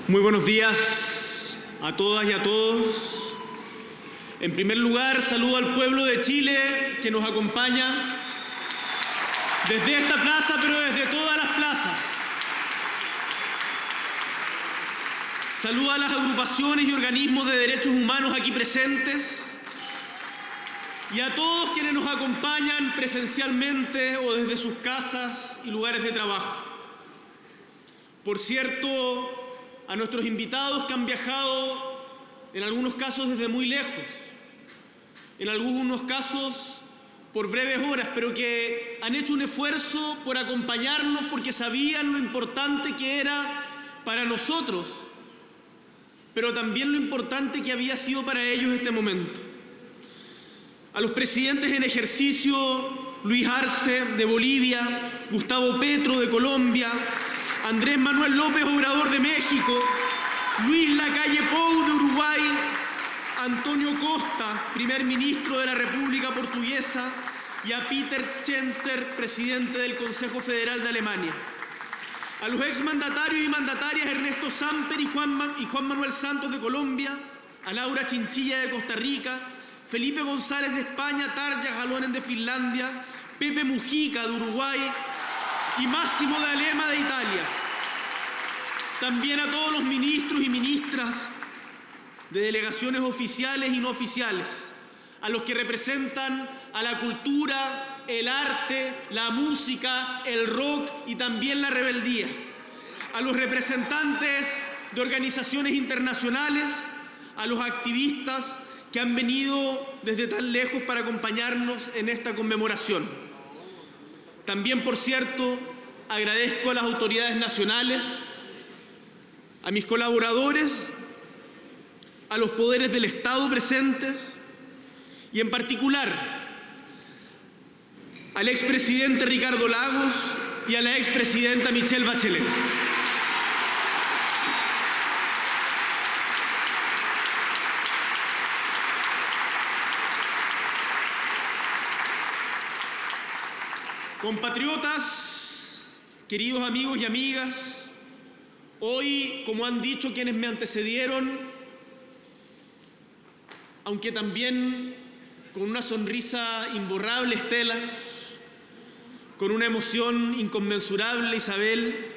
Muy buenos días a todas y a todos. En primer lugar, saludo al pueblo de Chile que nos acompaña desde esta plaza, pero desde todas las plazas. Saludo a las agrupaciones y organismos de derechos humanos aquí presentes y a todos quienes nos acompañan presencialmente o desde sus casas y lugares de trabajo. Por cierto, a nuestros invitados que han viajado, en algunos casos desde muy lejos, en algunos casos por breves horas, pero que han hecho un esfuerzo por acompañarnos porque sabían lo importante que era para nosotros, pero también lo importante que había sido para ellos este momento. A los presidentes en ejercicio, Luis Arce de Bolivia, Gustavo Petro de Colombia, Andrés Manuel López Obrador de México, Luis Lacalle Pou de Uruguay, Antonio Costa, primer ministro de la República Portuguesa, y a Peter Tschenster, presidente del Consejo Federal de Alemania. A los exmandatarios y mandatarias Ernesto Samper y Juan Manuel Santos de Colombia, a Laura Chinchilla de Costa Rica, Felipe González de España, Tarja Halonen de Finlandia, Pepe Mujica de Uruguay y Massimo D'Alema de Italia. También a todos los ministros y ministras de delegaciones oficiales y no oficiales, a los que representan a la cultura, el arte, la música, el rock y también la rebeldía, a los representantes de organizaciones internacionales, a los activistas que han venido desde tan lejos para acompañarnos en esta conmemoración. También, por cierto, agradezco a las autoridades nacionales, a mis colaboradores, a los poderes del Estado presentes y en particular al expresidente Ricardo Lagos y a la expresidenta Michelle Bachelet. Compatriotas, queridos amigos y amigas, hoy, como han dicho quienes me antecedieron, aunque también con una sonrisa imborrable Estela, con una emoción inconmensurable Isabel,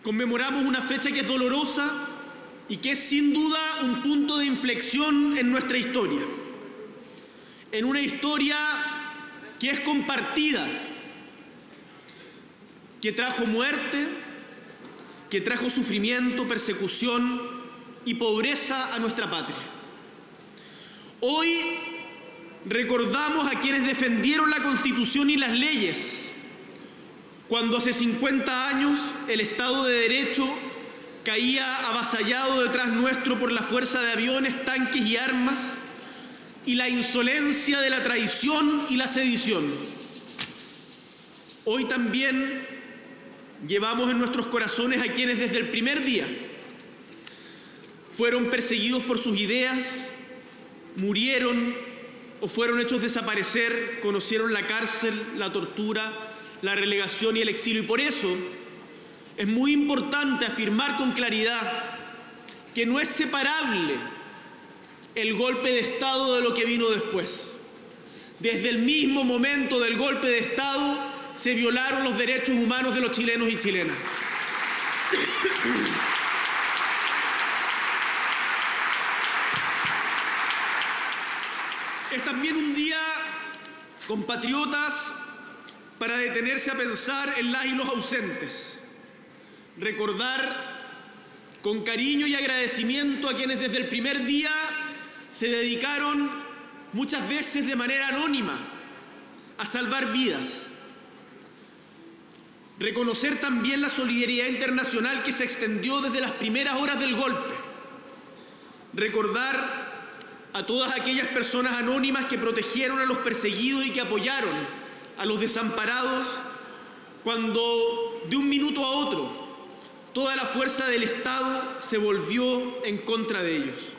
conmemoramos una fecha que es dolorosa y que es sin duda un punto de inflexión en nuestra historia, en una historia que es compartida, que trajo muerte, que trajo sufrimiento, persecución y pobreza a nuestra patria. Hoy recordamos a quienes defendieron la Constitución y las leyes, cuando hace 50 años el Estado de Derecho caía avasallado detrás nuestro por la fuerza de aviones, tanques y armas, y la insolencia de la traición y la sedición. Hoy también llevamos en nuestros corazones a quienes desde el primer día fueron perseguidos por sus ideas, murieron o fueron hechos desaparecer, conocieron la cárcel, la tortura, la relegación y el exilio. Y por eso es muy importante afirmar con claridad que no es separable el golpe de Estado de lo que vino después. Desde el mismo momento del golpe de Estado se violaron los derechos humanos de los chilenos y chilenas. Es también un día, compatriotas, para detenerse a pensar en las y los ausentes, recordar con cariño y agradecimiento a quienes desde el primer día se dedicaron, muchas veces de manera anónima, a salvar vidas. Reconocer también la solidaridad internacional que se extendió desde las primeras horas del golpe. Recordar a todas aquellas personas anónimas que protegieron a los perseguidos y que apoyaron a los desamparados cuando, de un minuto a otro, toda la fuerza del Estado se volvió en contra de ellos.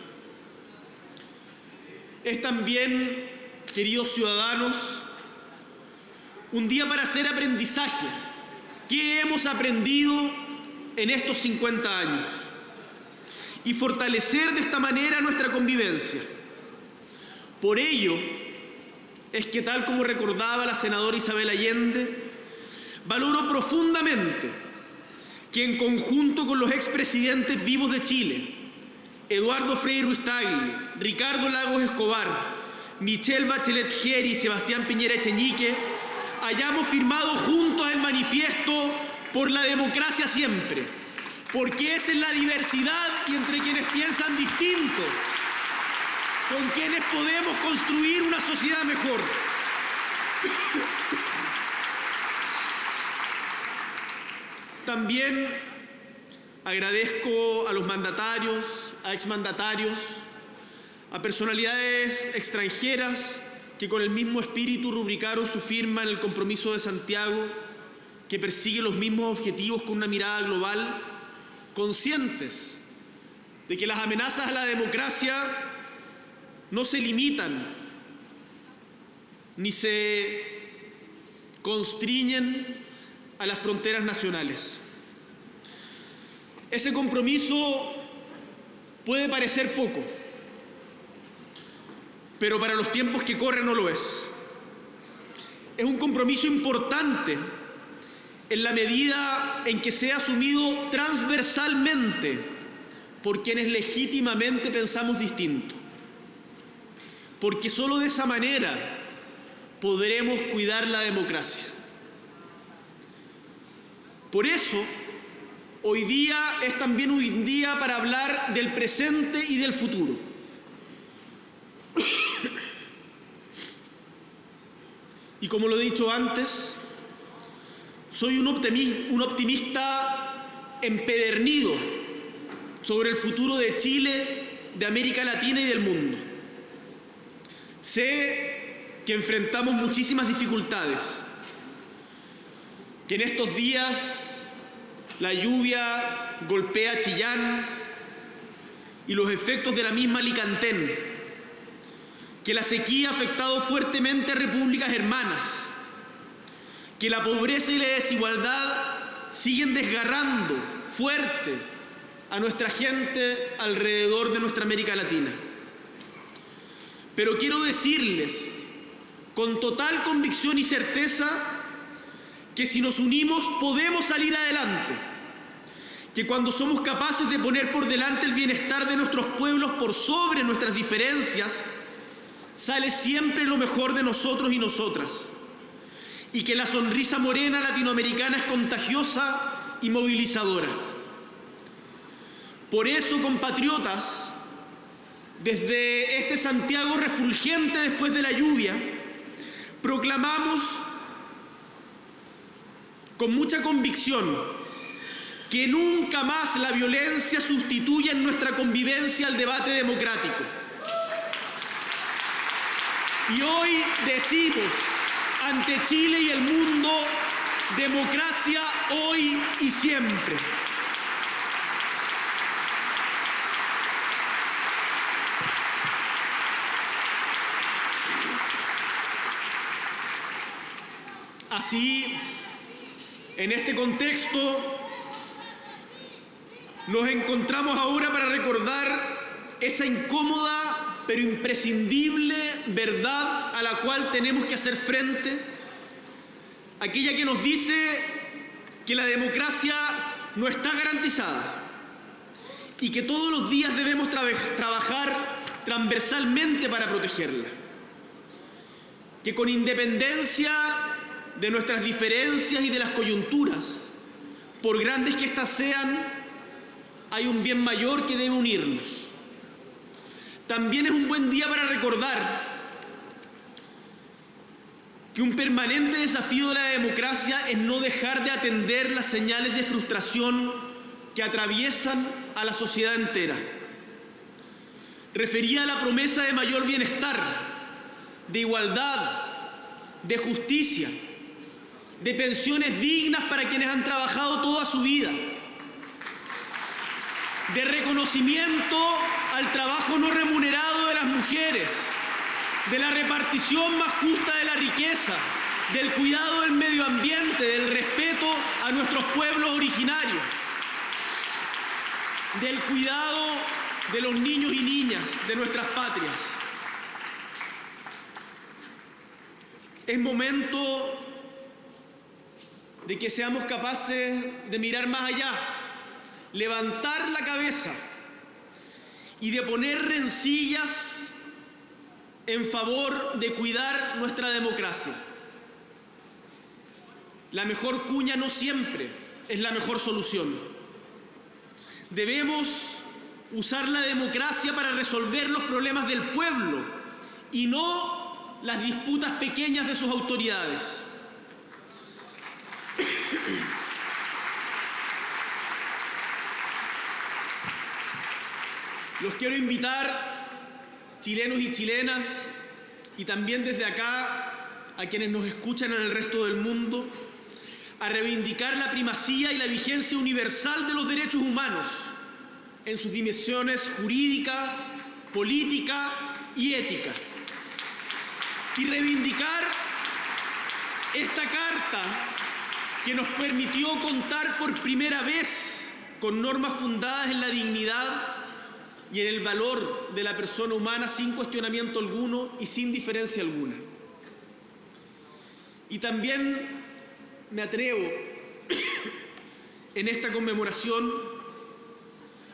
Es también, queridos ciudadanos, un día para hacer aprendizaje. ¿Qué hemos aprendido en estos 50 años y fortalecer de esta manera nuestra convivencia. Por ello es que, tal como recordaba la senadora Isabel Allende, valoro profundamente que, en conjunto con los expresidentes vivos de Chile, Eduardo Frei Ruiz-Tagle, Ricardo Lagos Escobar, Michelle Bachelet Geri y Sebastián Piñera Echeñique, hayamos firmado juntos el manifiesto por la democracia siempre, porque es en la diversidad y entre quienes piensan distinto con quienes podemos construir una sociedad mejor. También agradezco a los mandatarios, a exmandatarios, a personalidades extranjeras que con el mismo espíritu rubricaron su firma en el Compromiso de Santiago, que persigue los mismos objetivos con una mirada global, conscientes de que las amenazas a la democracia no se limitan ni se constriñen a las fronteras nacionales. Ese compromiso puede parecer poco, pero para los tiempos que corren no lo es. Es un compromiso importante en la medida en que sea asumido transversalmente por quienes legítimamente pensamos distinto, porque solo de esa manera podremos cuidar la democracia. Por eso, hoy día es también un día para hablar del presente y del futuro. Y como lo he dicho antes, soy un optimista empedernido sobre el futuro de Chile, de América Latina y del mundo. Sé que enfrentamos muchísimas dificultades, que en estos días la lluvia golpea Chillán y los efectos de la misma Alicantén, que la sequía ha afectado fuertemente a repúblicas hermanas, que la pobreza y la desigualdad siguen desgarrando fuerte a nuestra gente alrededor de nuestra América Latina. Pero quiero decirles con total convicción y certeza que si nos unimos podemos salir adelante, que cuando somos capaces de poner por delante el bienestar de nuestros pueblos por sobre nuestras diferencias, sale siempre lo mejor de nosotros y nosotras, y que la sonrisa morena latinoamericana es contagiosa y movilizadora. Por eso, compatriotas, desde este Santiago refulgente después de la lluvia, proclamamos con mucha convicción que nunca más la violencia sustituya en nuestra convivencia al debate democrático. Y hoy decimos ante Chile y el mundo: democracia hoy y siempre. Así, en este contexto, nos encontramos ahora para recordar esa incómoda pero imprescindible verdad a la cual tenemos que hacer frente, aquella que nos dice que la democracia no está garantizada y que todos los días debemos trabajar transversalmente para protegerla, que con independencia de nuestras diferencias y de las coyunturas, por grandes que éstas sean, hay un bien mayor que debe unirnos. También es un buen día para recordar que un permanente desafío de la democracia es no dejar de atender las señales de frustración que atraviesan a la sociedad entera. Refería a la promesa de mayor bienestar, de igualdad, de justicia, de pensiones dignas para quienes han trabajado toda su vida, de reconocimiento al trabajo no remunerado de las mujeres, de la repartición más justa de la riqueza, del cuidado del medio ambiente, del respeto a nuestros pueblos originarios. del cuidado de los niños y niñas de nuestras patrias. Es momento de que seamos capaces de mirar más allá, levantar la cabeza y de poner rencillas en favor de cuidar nuestra democracia. La mejor cuña no siempre es la mejor solución. Debemos usar la democracia para resolver los problemas del pueblo y no las disputas pequeñas de sus autoridades. Los quiero invitar, chilenos y chilenas, y también desde acá a quienes nos escuchan en el resto del mundo, a reivindicar la primacía y la vigencia universal de los derechos humanos en sus dimensiones jurídica, política y ética. Y reivindicar esta carta que nos permitió contar por primera vez con normas fundadas en la dignidad y en el valor de la persona humana sin cuestionamiento alguno y sin diferencia alguna. Y también me atrevo en esta conmemoración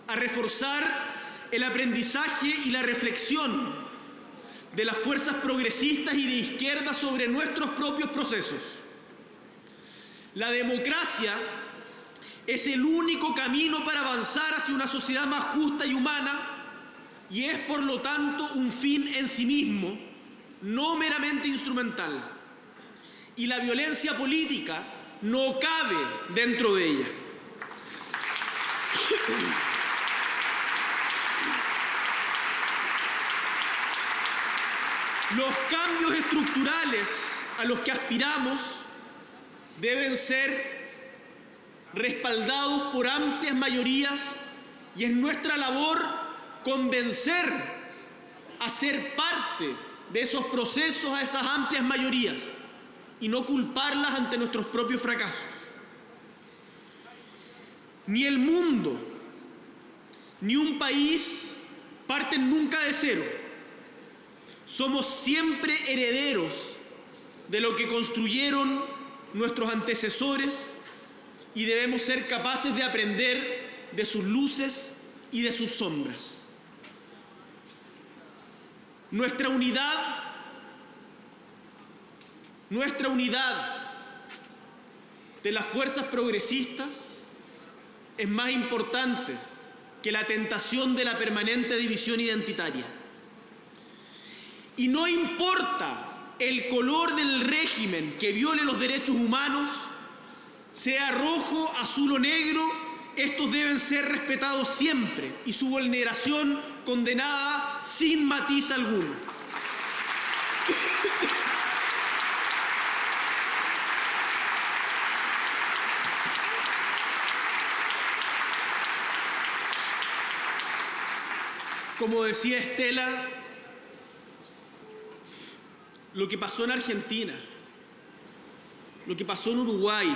a reforzar el aprendizaje y la reflexión de las fuerzas progresistas y de izquierda sobre nuestros propios procesos. La democracia es el único camino para avanzar hacia una sociedad más justa y humana y es, por lo tanto, un fin en sí mismo, no meramente instrumental. Y la violencia política no cabe dentro de ella. Los cambios estructurales a los que aspiramos deben ser respaldados por amplias mayorías y es nuestra labor convencer a ser parte de esos procesos a esas amplias mayorías y no culparlas ante nuestros propios fracasos. Ni el mundo ni un país parten nunca de cero. Somos siempre herederos de lo que construyeron nuestros antecesores y debemos ser capaces de aprender de sus luces y de sus sombras. Nuestra unidad de las fuerzas progresistas es más importante que la tentación de la permanente división identitaria. Y no importa el color del régimen que viole los derechos humanos, sea rojo, azul o negro, estos deben ser respetados siempre y su vulneración condenada sin matiz alguno. Como decía Estela, lo que pasó en Argentina, lo que pasó en Uruguay,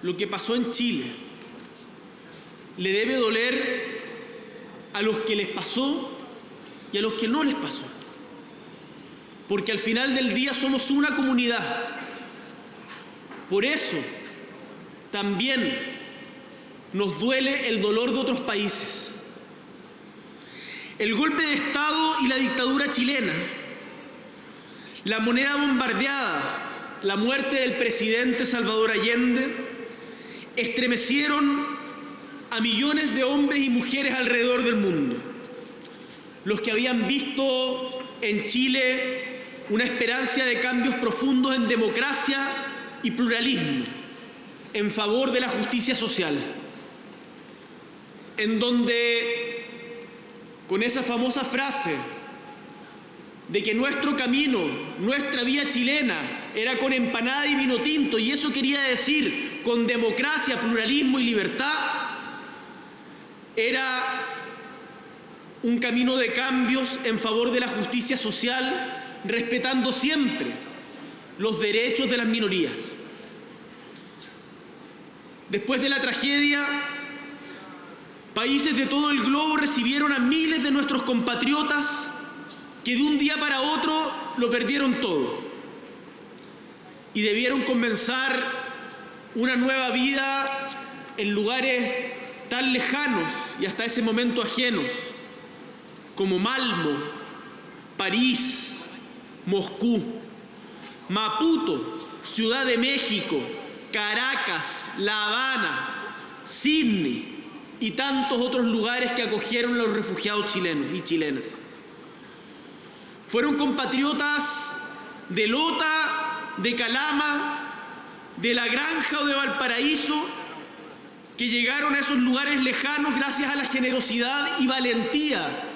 lo que pasó en Chile, le debe doler a los que les pasó y a los que no les pasó. Porque al final del día somos una comunidad. Por eso también nos duele el dolor de otros países. El golpe de Estado y la dictadura chilena, la moneda bombardeada, la muerte del presidente Salvador Allende, estremecieron a millones de hombres y mujeres alrededor del mundo. Los que habían visto en Chile una esperanza de cambios profundos en democracia y pluralismo, en favor de la justicia social, en donde, con esa famosa frase de que nuestro camino, nuestra vía chilena, era con empanada y vino tinto, y eso quería decir con democracia, pluralismo y libertad, era un camino de cambios en favor de la justicia social, respetando siempre los derechos de las minorías. Después de la tragedia, Países de todo el globo recibieron a miles de nuestros compatriotas que de un día para otro lo perdieron todo y debieron comenzar una nueva vida en lugares tan lejanos y hasta ese momento ajenos como Malmo, París, Moscú, Maputo, Ciudad de México, Caracas, La Habana, Sydney y tantos otros lugares que acogieron a los refugiados chilenos y chilenas. Fueron compatriotas de Lota, de Calama, de La Granja o de Valparaíso, que llegaron a esos lugares lejanos gracias a la generosidad y valentía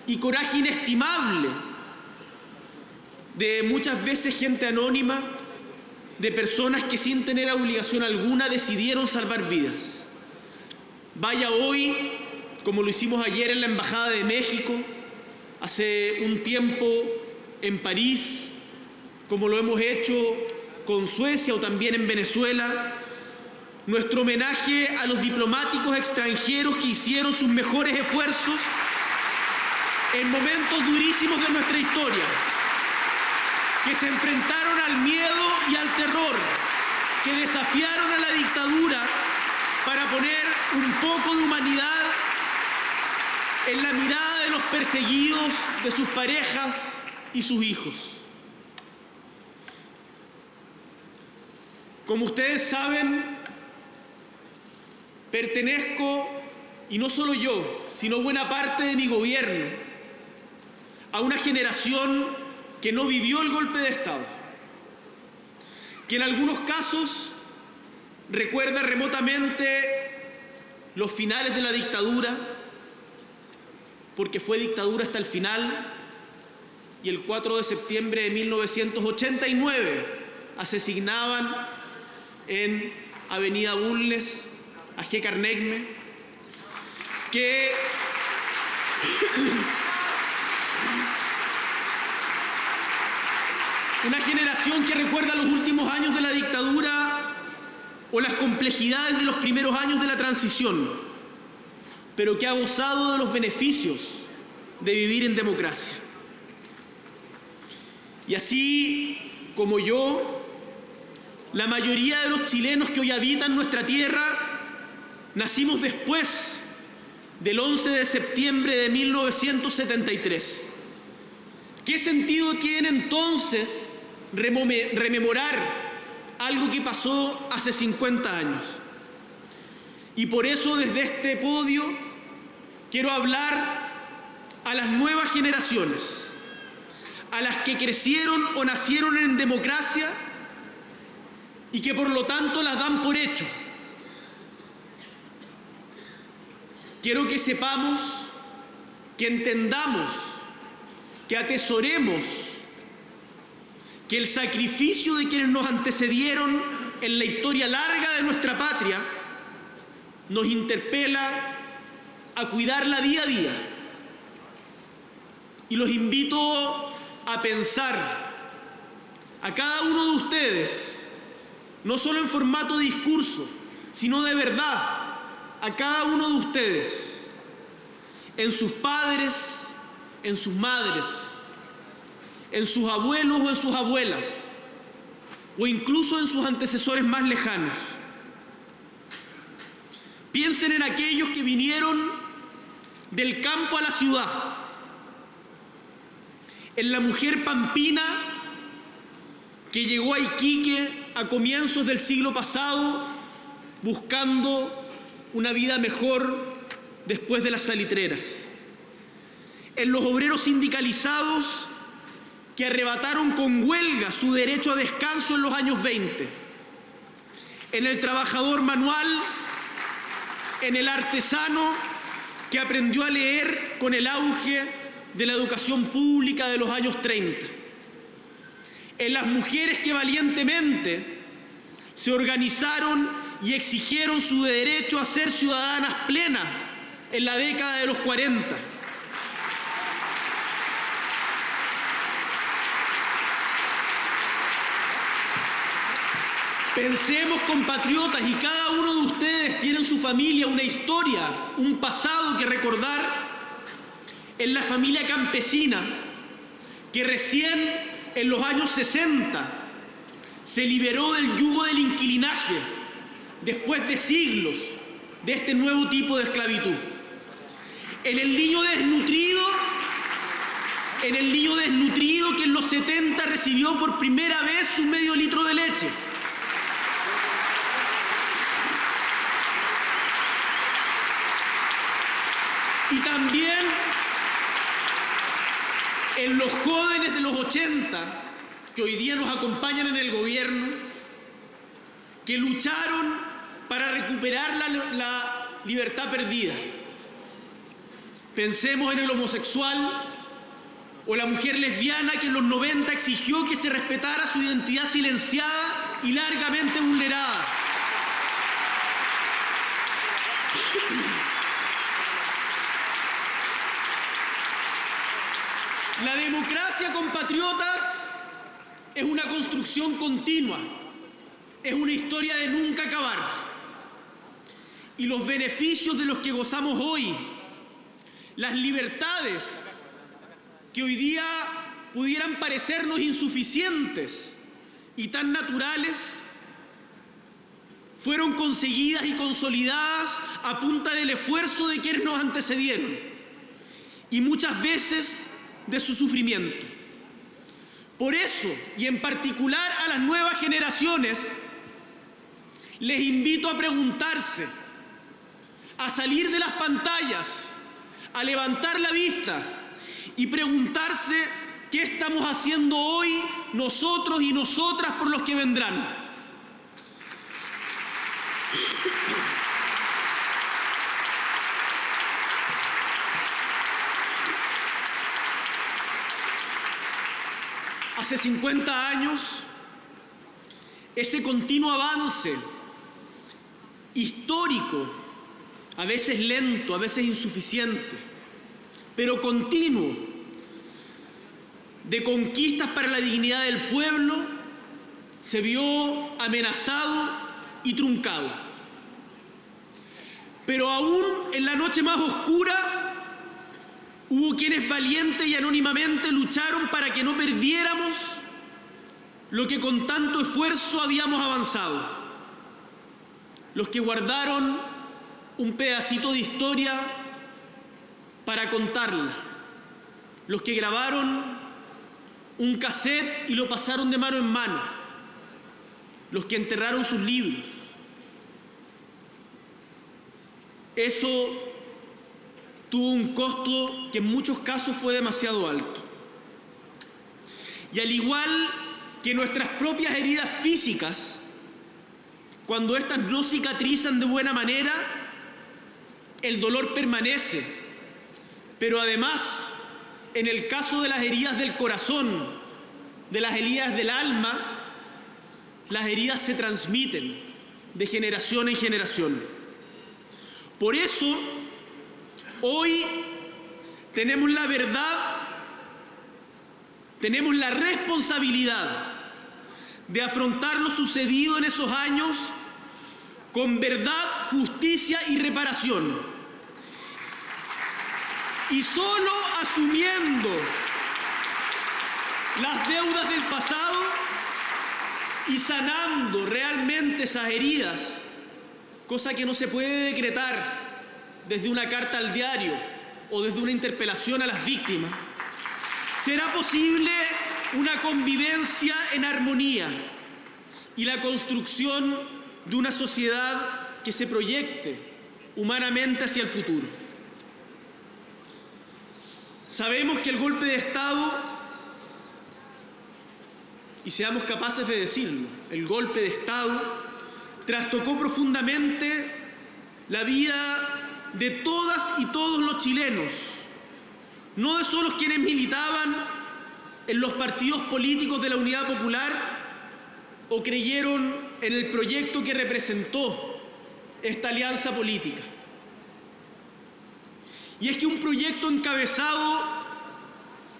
y coraje inestimable de muchas veces gente anónima, de personas que sin tener obligación alguna decidieron salvar vidas. Vaya hoy, como lo hicimos ayer en la Embajada de México, hace un tiempo en París, como lo hemos hecho con Suecia o también en Venezuela, nuestro homenaje a los diplomáticos extranjeros que hicieron sus mejores esfuerzos en momentos durísimos de nuestra historia, que se enfrentaron al miedo y al terror, que desafiaron a la dictadura para poner un poco de humanidad en la mirada de los perseguidos, de sus parejas y sus hijos. Como ustedes saben, pertenezco, y no solo yo, sino buena parte de mi gobierno, a una generación que no vivió el golpe de Estado, que en algunos casos recuerda remotamente los finales de la dictadura, porque fue dictadura hasta el final, y el 4 de septiembre de 1989 asesinaban en Avenida Bulnes a G. Carnegie, que una generación que recuerda los últimos años de la dictadura o las complejidades de los primeros años de la transición, pero que ha gozado de los beneficios de vivir en democracia. Y así como yo, la mayoría de los chilenos que hoy habitan nuestra tierra nacimos después del 11 de septiembre de 1973. ¿Qué sentido tiene entonces rememorar algo que pasó hace 50 años? Y por eso desde este podio quiero hablar a las nuevas generaciones, a las que crecieron o nacieron en democracia y que por lo tanto las dan por hecho. Quiero que sepamos, que entendamos, que atesoremos que el sacrificio de quienes nos antecedieron en la historia larga de nuestra patria nos interpela a cuidarla día a día. Y los invito a pensar a cada uno de ustedes, no solo en formato de discurso, sino de verdad, a cada uno de ustedes, en sus padres, en sus madres, en sus abuelos o en sus abuelas, o incluso en sus antecesores más lejanos. Piensen en aquellos que vinieron del campo a la ciudad, en la mujer pampina que llegó a Iquique a comienzos del siglo pasado buscando una vida mejor después de las salitreras, en los obreros sindicalizados que arrebataron con huelga su derecho a descanso en los años 20, en el trabajador manual, en el artesano que aprendió a leer con el auge de la educación pública de los años 30, en las mujeres que valientemente se organizaron y exigieron su derecho a ser ciudadanas plenas en la década de los 40. Pensemos, compatriotas, y cada uno de ustedes tiene en su familia una historia, un pasado que recordar, en la familia campesina que recién en los años 60 se liberó del yugo del inquilinaje después de siglos de este nuevo tipo de esclavitud. En el niño desnutrido que en los 70 recibió por primera vez su medio litro de leche. Y también en los jóvenes de los 80, que hoy día nos acompañan en el gobierno, que lucharon para recuperar la libertad perdida. Pensemos en el homosexual o la mujer lesbiana que en los 90 exigió que se respetara su identidad silenciada y largamente vulnerada. La democracia, compatriotas, es una construcción continua, es una historia de nunca acabar. Y los beneficios de los que gozamos hoy, las libertades que hoy día pudieran parecernos insuficientes y tan naturales, fueron conseguidas y consolidadas a punta del esfuerzo de quienes nos antecedieron y muchas veces de su sufrimiento. Por eso, y en particular a las nuevas generaciones, les invito a preguntarse, a salir de las pantallas, a levantar la vista y preguntarse qué estamos haciendo hoy nosotros y nosotras por los que vendrán. Hace 50 años, ese continuo avance histórico, a veces lento, a veces insuficiente, pero continuo, de conquistas para la dignidad del pueblo, se vio amenazado y truncado. Pero aún en la noche más oscura, hubo quienes valiente y anónimamente lucharon para que no perdiéramos lo que con tanto esfuerzo habíamos avanzado. Los que guardaron un pedacito de historia para contarla. Los que grabaron un cassette y lo pasaron de mano en mano. Los que enterraron sus libros. Eso tuvo un costo que en muchos casos fue demasiado alto. Y al igual que nuestras propias heridas físicas, cuando éstas no cicatrizan de buena manera, el dolor permanece. Pero además, en el caso de las heridas del corazón, de las heridas del alma, las heridas se transmiten de generación en generación. Por eso, hoy tenemos la verdad, tenemos la responsabilidad de afrontar lo sucedido en esos años con verdad, justicia y reparación. Y solo asumiendo las deudas del pasado y sanando realmente esas heridas, cosa que no se puede decretar desde una carta al diario o desde una interpelación a las víctimas, será posible una convivencia en armonía y la construcción de una sociedad que se proyecte humanamente hacia el futuro. Sabemos que el golpe de Estado, y seamos capaces de decirlo, el golpe de Estado trastocó profundamente la vida de todas y todos los chilenos, no de solo quienes militaban en los partidos políticos de la Unidad Popular o creyeron en el proyecto que representó esta alianza política. Y es que un proyecto encabezado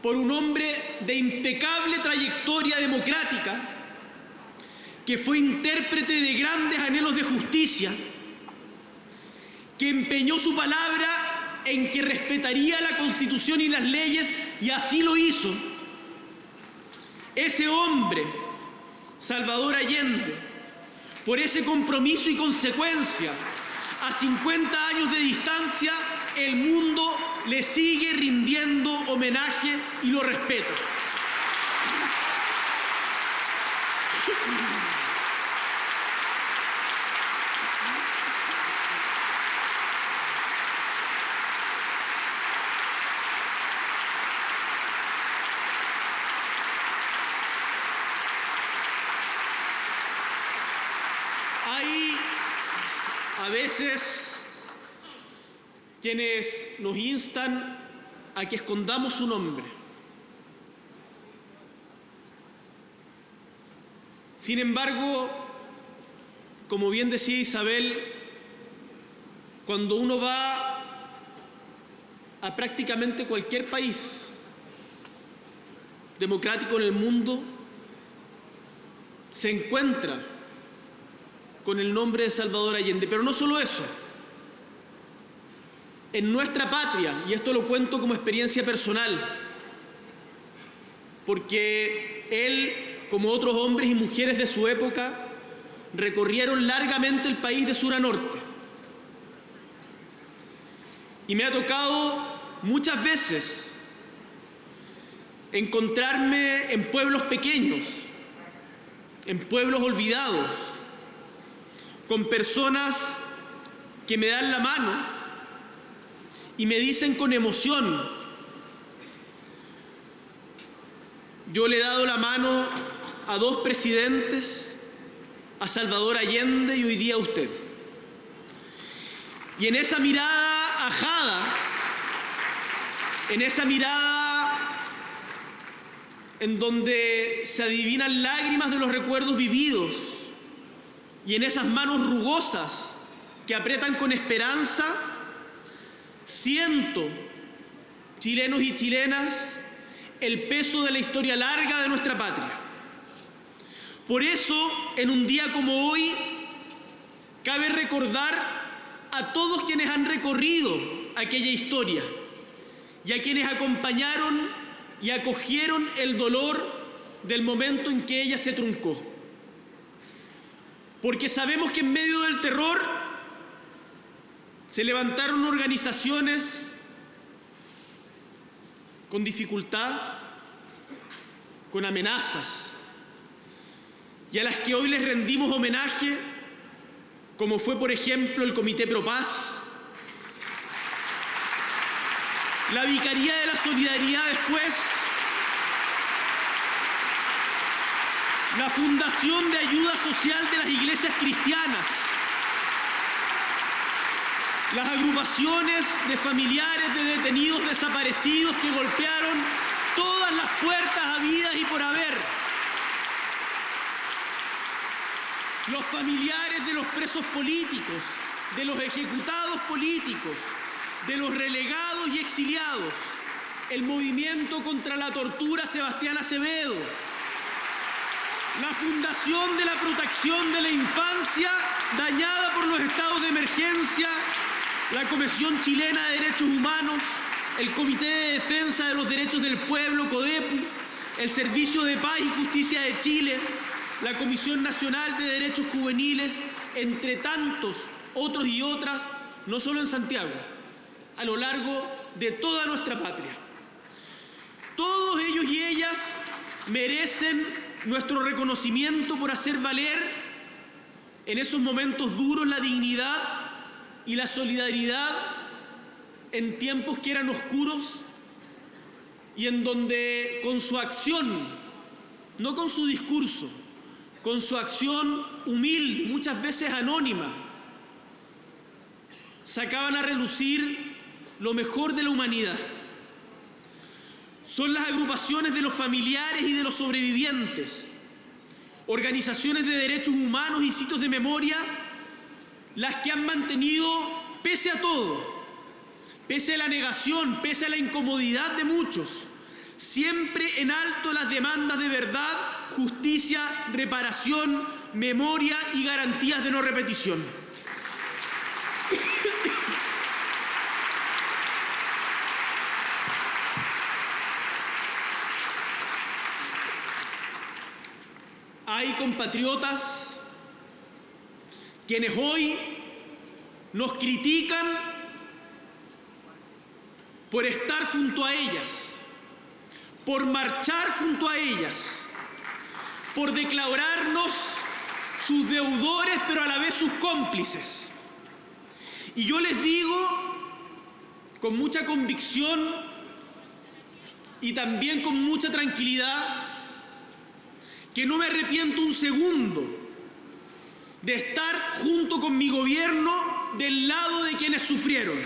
por un hombre de impecable trayectoria democrática, que fue intérprete de grandes anhelos de justicia, que empeñó su palabra en que respetaría la Constitución y las leyes, y así lo hizo. Ese hombre, Salvador Allende, por ese compromiso y consecuencia, a 50 años de distancia, el mundo le sigue rindiendo homenaje y lo respeta. Hay a veces quienes nos instan a que escondamos su nombre. Sin embargo, como bien decía Isabel, cuando uno va a prácticamente cualquier país democrático en el mundo, se encuentra con el nombre de Salvador Allende. Pero no solo eso. En nuestra patria, y esto lo cuento como experiencia personal, porque él, como otros hombres y mujeres de su época, recorrieron largamente el país de sur a norte. Y me ha tocado muchas veces encontrarme en pueblos pequeños, en pueblos olvidados, con personas que me dan la mano y me dicen con emoción: yo le he dado la mano a 2 presidentes, a Salvador Allende y hoy día a usted. Y en esa mirada ajada, en esa mirada en donde se adivinan lágrimas de los recuerdos vividos, y en esas manos rugosas que aprietan con esperanza, siento, chilenos y chilenas, el peso de la historia larga de nuestra patria. Por eso, en un día como hoy, cabe recordar a todos quienes han recorrido aquella historia y a quienes acompañaron y acogieron el dolor del momento en que ella se truncó. Porque sabemos que en medio del terror se levantaron organizaciones con dificultad, con amenazas, y a las que hoy les rendimos homenaje, como fue por ejemplo el Comité Pro Paz, la Vicaría de la Solidaridad después, la Fundación de Ayuda Social de las Iglesias Cristianas, las agrupaciones de familiares de detenidos desaparecidos que golpearon todas las puertas habidas y por haber, los familiares de los presos políticos, de los ejecutados políticos, de los relegados y exiliados, el movimiento contra la tortura Sebastián Acevedo, la Fundación de la Protección de la Infancia dañada por los estados de emergencia, la Comisión Chilena de Derechos Humanos, el Comité de Defensa de los Derechos del Pueblo, CODEPU, el Servicio de Paz y Justicia de Chile, la Comisión Nacional de Derechos Juveniles, entre tantos otros y otras, no solo en Santiago, a lo largo de toda nuestra patria. Todos ellos y ellas merecen nuestro reconocimiento por hacer valer en esos momentos duros la dignidad y la solidaridad en tiempos que eran oscuros y en donde con su acción, no con su discurso, con su acción humilde, muchas veces anónima, sacaban a relucir lo mejor de la humanidad. Son las agrupaciones de los familiares y de los sobrevivientes, organizaciones de derechos humanos y sitios de memoria, las que han mantenido, pese a todo, pese a la negación, pese a la incomodidad de muchos, siempre en alto las demandas de verdad, justicia, reparación, memoria y garantías de no repetición. Hay compatriotas quienes hoy nos critican por estar junto a ellas, por marchar junto a ellas, por declararnos sus deudores, pero a la vez sus cómplices. Y yo les digo con mucha convicción y también con mucha tranquilidad que no me arrepiento un segundo de estar junto con mi gobierno del lado de quienes sufrieron.